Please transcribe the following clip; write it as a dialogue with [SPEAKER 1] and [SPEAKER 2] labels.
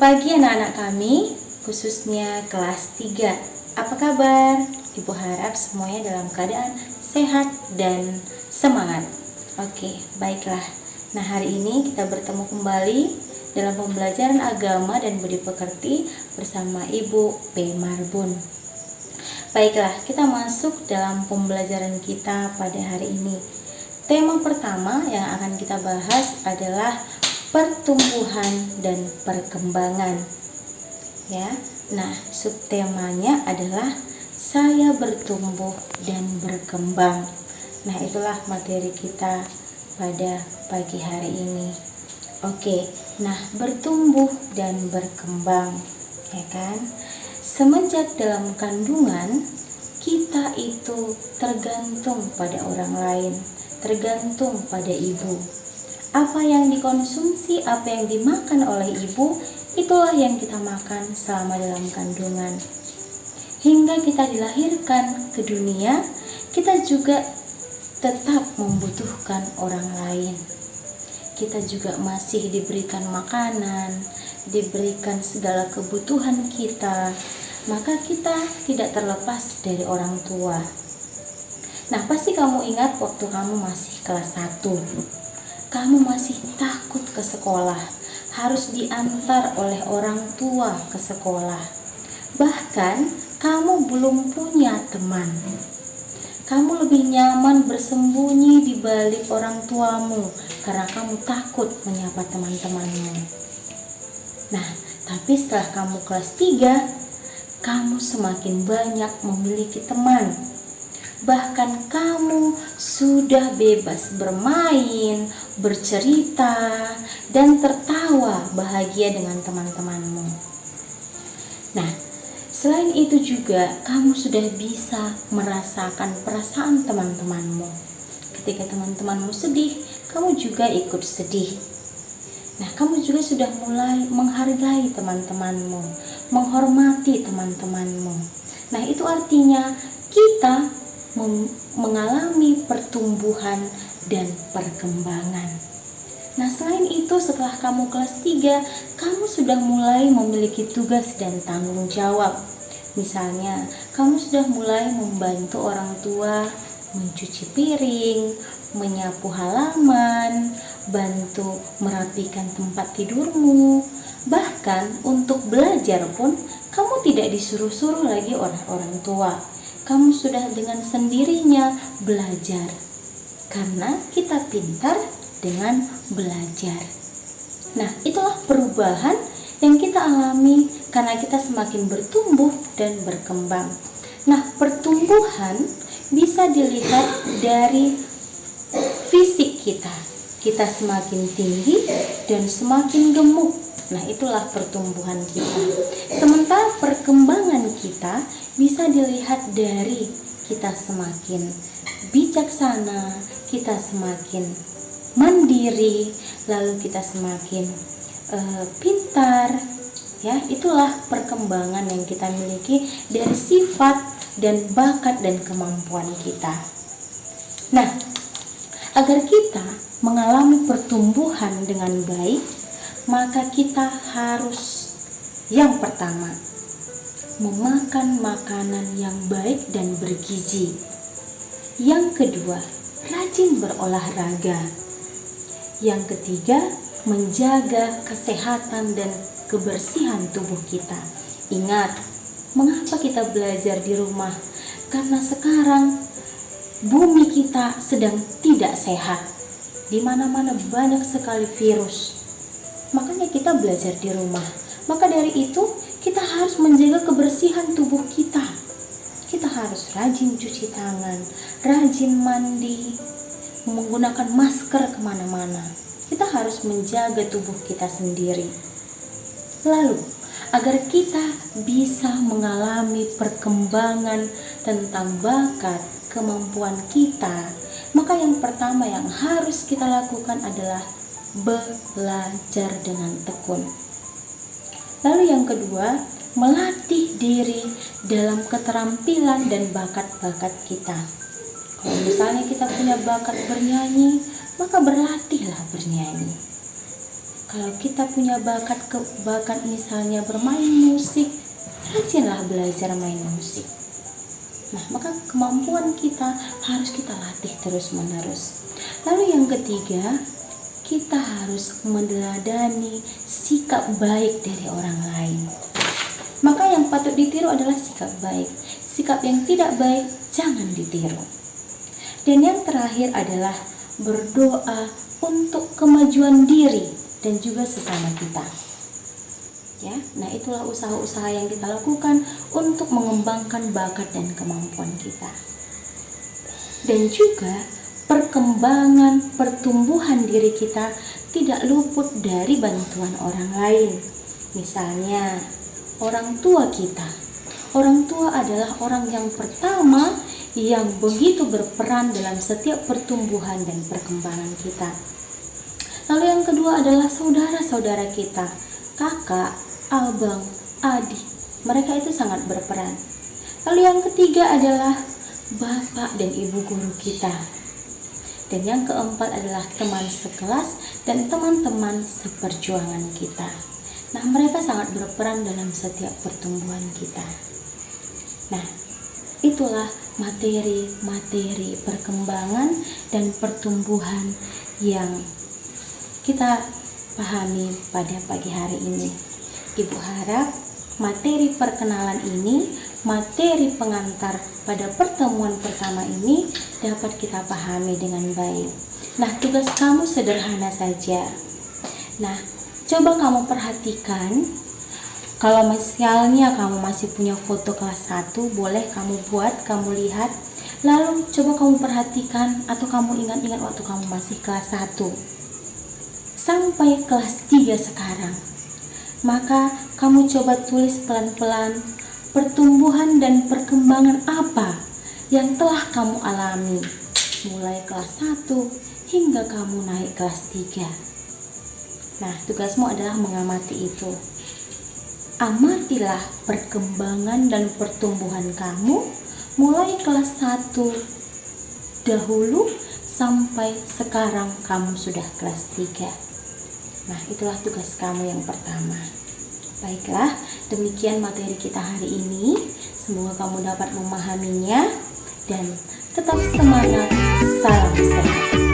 [SPEAKER 1] pagi anak-anak kami, khususnya kelas 3. Apa kabar? Ibu harap semuanya dalam keadaan sehat dan semangat. Oke, baiklah. Nah, hari ini kita bertemu kembali dalam pembelajaran agama dan budi pekerti bersama Ibu P. Marbun. Baiklah, kita masuk dalam pembelajaran kita pada hari ini. Tema pertama yang akan kita bahas adalah pertumbuhan dan perkembangan. Ya. Nah, subtemanya adalah saya bertumbuh dan berkembang. Nah, itulah materi kita pada pagi hari ini. Oke. Nah, bertumbuh dan berkembang, ya kan? Semenjak dalam kandungan, kita itu tergantung pada orang lain, tergantung pada ibu. Apa yang dikonsumsi, apa yang dimakan oleh ibu, itulah yang kita makan selama dalam kandungan. Hingga kita dilahirkan ke dunia, kita juga tetap membutuhkan orang lain. Kita juga masih diberikan makanan, diberikan segala kebutuhan kita, maka kita tidak terlepas dari orang tua. Nah, pasti kamu ingat waktu kamu masih kelas 1. Kamu masih takut ke sekolah, harus diantar oleh orang tua ke sekolah. Bahkan kamu belum punya teman. Kamu lebih nyaman bersembunyi di balik orang tuamu karena kamu takut menyapa teman-temanmu. Nah, tapi setelah kamu kelas 3, kamu semakin banyak memiliki teman. Bahkan kamu sudah bebas bermain, bercerita, dan tertawa bahagia dengan teman-temanmu. Nah, selain itu juga kamu sudah bisa merasakan perasaan teman-temanmu. Ketika teman-temanmu sedih, kamu juga ikut sedih. Nah, kamu juga sudah mulai menghargai teman-temanmu, menghormati teman-temanmu. Nah, itu artinya kita mengalami pertumbuhan dan perkembangan. Nah, selain itu setelah kamu kelas 3, kamu sudah mulai memiliki tugas dan tanggung jawab. Misalnya, kamu sudah mulai membantu orang tua mencuci piring, menyapu halaman, bantu merapikan tempat tidurmu. Bahkan untuk belajar pun kamu tidak disuruh-suruh lagi oleh orang tua. Kamu sudah dengan sendirinya belajar. Karena kita pintar dengan belajar. Nah, itulah perubahan yang kita alami karena kita semakin bertumbuh dan berkembang. Nah, pertumbuhan bisa dilihat dari fisik kita. Kita semakin tinggi dan semakin gemuk. Nah, itulah pertumbuhan kita. Sementara perkembangan kita bisa dilihat dari kita semakin bijaksana, kita semakin mandiri, lalu kita semakin pintar. Ya, itulah perkembangan yang kita miliki dari sifat dan bakat dan kemampuan kita. Nah, agar kita mengalami pertumbuhan dengan baik, maka kita harus yang pertama memakan makanan yang baik dan bergizi. Yang kedua, rajin berolahraga. Yang ketiga, menjaga kesehatan dan kebersihan tubuh kita. Ingat, mengapa kita belajar di rumah? Karena sekarang bumi kita sedang tidak sehat. Di mana-mana banyak sekali virus. Makanya kita belajar di rumah. Maka dari itu, kita harus menjaga kebersihan tubuh kita. Kita harus rajin cuci tangan, rajin mandi, menggunakan masker kemana-mana. Kita harus menjaga tubuh kita sendiri. Lalu, agar kita bisa mengalami perkembangan tentang bakat, kemampuan kita, maka yang pertama yang harus kita lakukan adalah belajar dengan tekun. Lalu yang kedua, melatih diri dalam keterampilan dan bakat-bakat kita. Kalau misalnya kita punya bakat bernyanyi, maka berlatihlah bernyanyi. Kalau kita punya bakat misalnya bermain musik, rajinlah belajar main musik. Nah, maka kemampuan kita harus kita latih terus-menerus. Lalu yang ketiga, kita harus meneladani sikap baik dari orang lain. Maka yang patut ditiru adalah sikap baik. Sikap yang tidak baik jangan ditiru. Dan yang terakhir adalah berdoa untuk kemajuan diri dan juga sesama kita. Ya, nah itulah usaha-usaha yang kita lakukan untuk mengembangkan bakat dan kemampuan kita. Dan juga pertumbuhan diri kita tidak luput dari bantuan orang lain. Misalnya, orang tua kita. Orang tua adalah orang yang pertama yang begitu berperan dalam setiap pertumbuhan dan perkembangan kita. Lalu yang kedua adalah saudara-saudara kita, kakak, abang, adik. Mereka itu sangat berperan. Lalu yang ketiga adalah bapak dan ibu guru kita. Dan yang keempat adalah teman sekelas dan teman-teman seperjuangan kita. Nah, mereka sangat berperan dalam setiap pertumbuhan kita. Nah, itulah materi perkembangan dan pertumbuhan yang kita pahami pada pagi hari ini. Ibu harap materi perkenalan ini, materi pengantar pada pertemuan pertama ini dapat kita pahami dengan baik. Nah, tugas kamu sederhana saja. Nah, coba kamu perhatikan. Kalau misalnya kamu masih punya foto kelas 1, boleh kamu buat, kamu lihat. Lalu coba kamu perhatikan atau kamu ingat-ingat waktu kamu masih kelas 1 sampai kelas 3 sekarang. Maka kamu coba tulis pelan-pelan pertumbuhan dan perkembangan apa yang telah kamu alami mulai kelas 1 hingga kamu naik kelas 3. Nah, tugasmu adalah mengamati itu. Amatilah perkembangan dan pertumbuhan kamu mulai kelas 1 dahulu sampai sekarang kamu sudah kelas 3. Nah, itulah tugas kamu yang pertama. Baiklah, demikian materi kita hari ini. Semoga kamu dapat memahaminya dan tetap semangat. Salam sehat.